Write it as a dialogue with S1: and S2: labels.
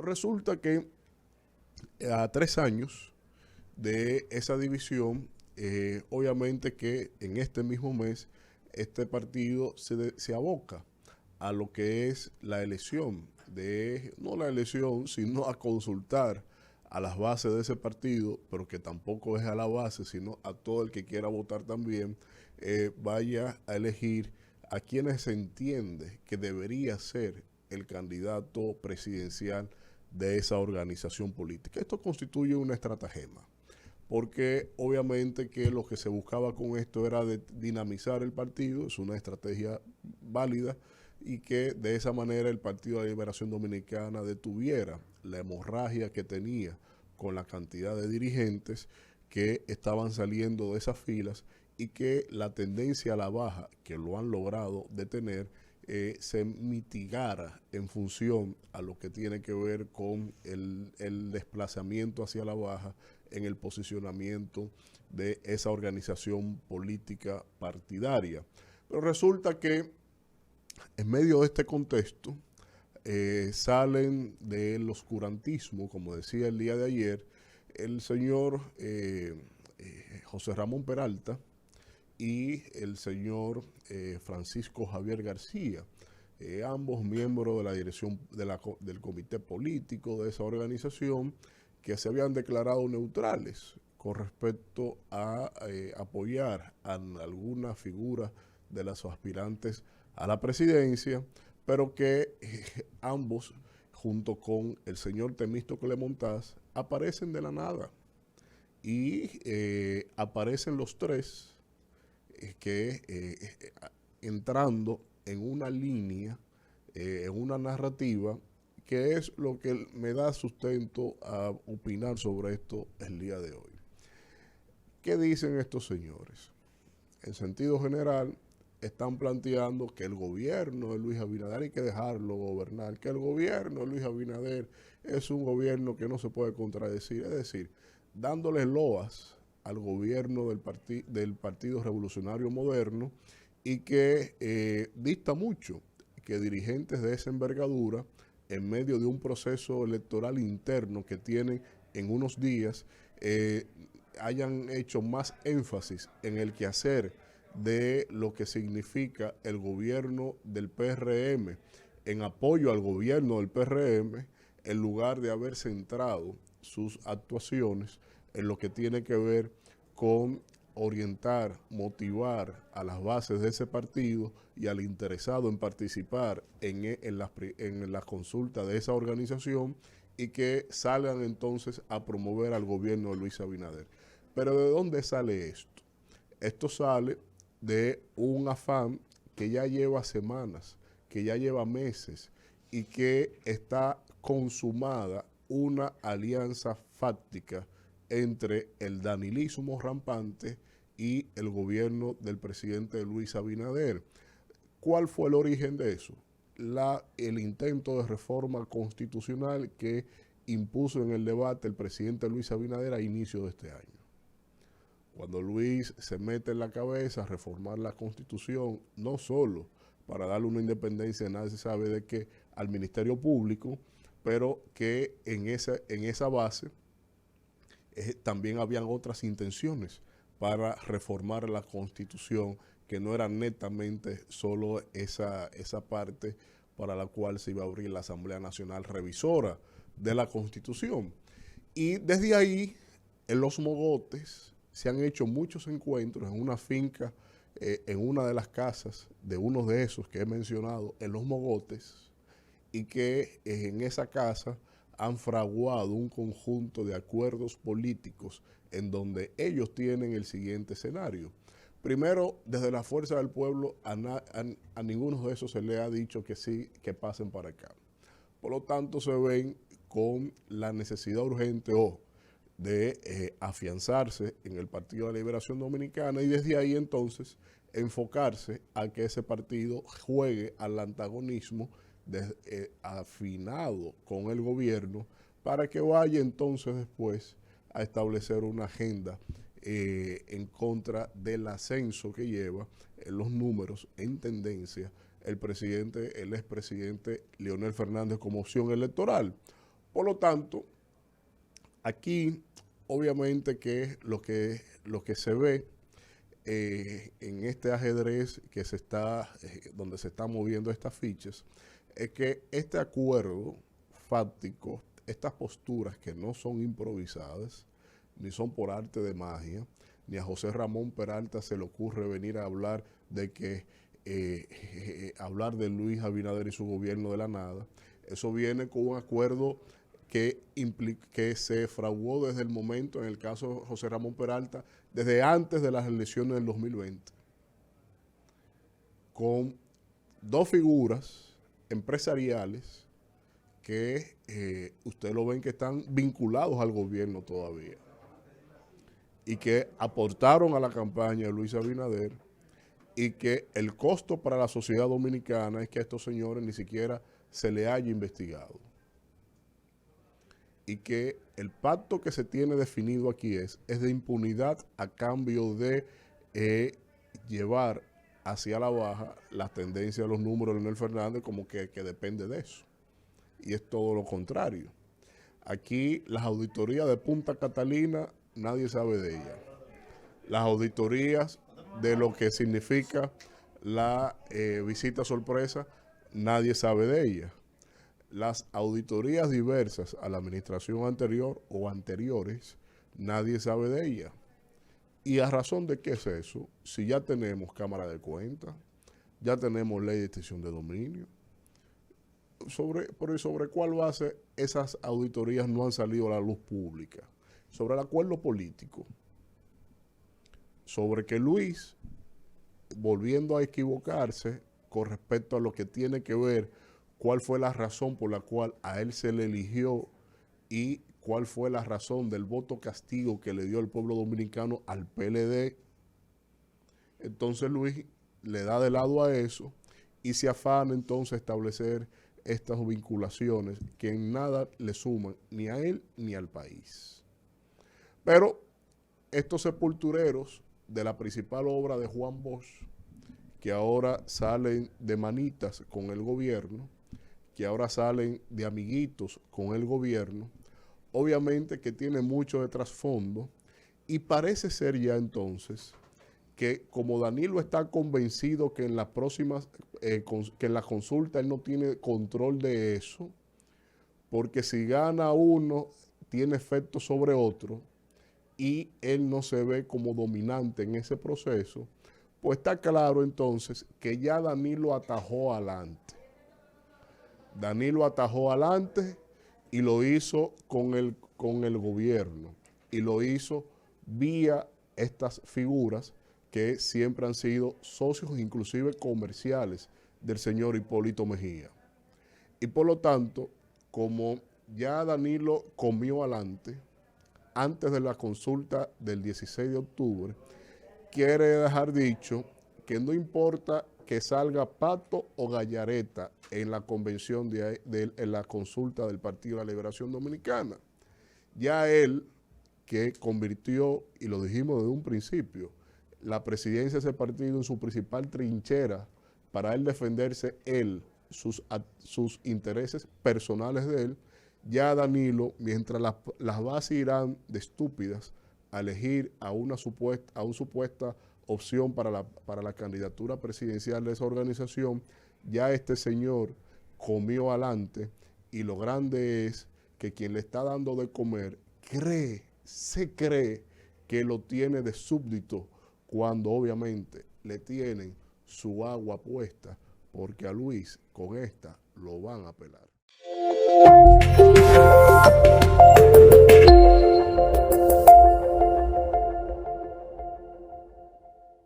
S1: Resulta que a 3 años de esa división, obviamente que en este mismo mes este partido se aboca a lo que es la elección no la elección, sino a consultar a las bases de ese partido, pero que tampoco es a la base, sino a todo el que quiera votar también, vaya a elegir a quienes se entiende que debería ser el candidato presidencial de esa organización política. Esto constituye una estratagema, porque obviamente que lo que se buscaba con esto era dinamizar el partido, es una estrategia válida, y que de esa manera el Partido de la Liberación Dominicana detuviera la hemorragia que tenía con la cantidad de dirigentes que estaban saliendo de esas filas y que la tendencia a la baja, que lo han logrado detener, se mitigara en función a lo que tiene que ver con el desplazamiento hacia la baja en el posicionamiento de esa organización política partidaria. Pero resulta que en medio de este contexto salen del oscurantismo, como decía el día de ayer, el señor José Ramón Peralta y el señor Francisco Javier García, ambos miembros de la dirección del comité político de esa organización, que se habían declarado neutrales con respecto a apoyar a alguna figura de los aspirantes a la presidencia, pero que ambos, junto con el señor Temístocles Montaz, aparecen de la nada. Y aparecen los tres entrando en una línea, en una narrativa, que es lo que me da sustento a opinar sobre esto el día de hoy. ¿Qué dicen estos señores? En sentido general, están planteando que el gobierno de Luis Abinader hay que dejarlo gobernar, que el gobierno de Luis Abinader es un gobierno que no se puede contradecir, es decir, dándole loas al gobierno del Partido Revolucionario Moderno, y que dista mucho que dirigentes de esa envergadura, en medio de un proceso electoral interno que tienen en unos días, hayan hecho más énfasis en el quehacer de lo que significa el gobierno del PRM, en apoyo al gobierno del PRM, en lugar de haber centrado sus actuaciones en lo que tiene que ver con orientar, motivar a las bases de ese partido y al interesado en participar en la consulta de esa organización, y que salgan entonces a promover al gobierno de Luis Abinader. Pero ¿de dónde sale esto? Esto sale de un afán que ya lleva semanas, que ya lleva meses, y que está consumada una alianza fáctica entre el danilismo rampante y el gobierno del presidente Luis Abinader. ¿Cuál fue el origen de eso? El intento de reforma constitucional que impuso en el debate el presidente Luis Abinader a inicio de este año. Cuando Luis se mete en la cabeza a reformar la Constitución, no solo para darle una independencia, nadie se sabe de qué, al Ministerio Público, pero que en esa base también habían otras intenciones para reformar la Constitución, que no era netamente solo esa parte para la cual se iba a abrir la Asamblea Nacional Revisora de la Constitución. Y desde ahí, en Los Mogotes, se han hecho muchos encuentros en una finca, en una de las casas de uno de esos que he mencionado, en Los Mogotes, y que en esa casa han fraguado un conjunto de acuerdos políticos en donde ellos tienen el siguiente escenario. Primero, desde la Fuerza del Pueblo, a ninguno de esos se le ha dicho que sí, que pasen para acá. Por lo tanto, se ven con la necesidad urgente de afianzarse en el Partido de la Liberación Dominicana, y desde ahí entonces enfocarse a que ese partido juegue al antagonismo afinado con el gobierno, para que vaya entonces después a establecer una agenda en contra del ascenso que lleva en los números en tendencia el expresidente Leonel Fernández como opción electoral. Por lo tanto, aquí obviamente que lo que se ve en este ajedrez que se está, donde se están moviendo estas fichas, es que este acuerdo fáctico, estas posturas que no son improvisadas, ni son por arte de magia, ni a José Ramón Peralta se le ocurre venir a hablar de que hablar de Luis Abinader y su gobierno de la nada. Eso viene con un acuerdo que se fraguó desde el momento, en el caso de José Ramón Peralta, desde antes de las elecciones del 2020, con dos figuras empresariales que ustedes lo ven que están vinculados al gobierno todavía y que aportaron a la campaña de Luis Abinader, y que el costo para la sociedad dominicana es que a estos señores ni siquiera se le haya investigado. Y que el pacto que se tiene definido aquí es de impunidad a cambio de llevar hacia la baja la tendencia de los números de Leonel Fernández, como que depende de eso. Y es todo lo contrario. Aquí las auditorías de Punta Catalina, nadie sabe de ellas. Las auditorías de lo que significa la visita sorpresa, nadie sabe de ellas. Las auditorías diversas a la administración anterior o anteriores, nadie sabe de ellas. ¿Y a razón de qué es eso? Si ya tenemos Cámara de Cuentas, ya tenemos ley de extinción de dominio, ¿sobre cuál base esas auditorías no han salido a la luz pública? Sobre el acuerdo político. Sobre que Luis, volviendo a equivocarse con respecto a lo que tiene que ver cuál fue la razón por la cual a él se le eligió y cuál fue la razón del voto castigo que le dio el pueblo dominicano al PLD. Entonces Luis le da de lado a eso y se afana entonces a establecer estas vinculaciones que en nada le suman ni a él ni al país. Pero estos sepultureros de la principal obra de Juan Bosch, que ahora salen de manitas con el gobierno, que ahora salen de amiguitos con el gobierno, obviamente que tiene mucho de trasfondo, y parece ser ya entonces que como Danilo está convencido que en las próximas, que en la consulta él no tiene control de eso, porque si gana uno, tiene efecto sobre otro, y él no se ve como dominante en ese proceso, pues está claro entonces que ya Danilo atajó adelante. Danilo atajó adelante y lo hizo con el gobierno, y lo hizo vía estas figuras que siempre han sido socios inclusive comerciales del señor Hipólito Mejía. Y por lo tanto, como ya Danilo comió adelante, antes de la consulta del 16 de octubre, quiere dejar dicho que no importa que salga Pato o Gallareta en la convención, en la consulta del Partido de la Liberación Dominicana. Ya él, que convirtió, y lo dijimos desde un principio, la presidencia de ese partido en su principal trinchera para él defenderse sus intereses personales de él, ya Danilo, mientras las bases irán de estúpidas a elegir a una supuesta opción para la candidatura presidencial de esa organización, ya este señor comió adelante, y lo grande es que quien le está dando de comer se cree que lo tiene de súbdito, cuando obviamente le tienen su agua puesta, porque a Luis con esta lo van a pelar.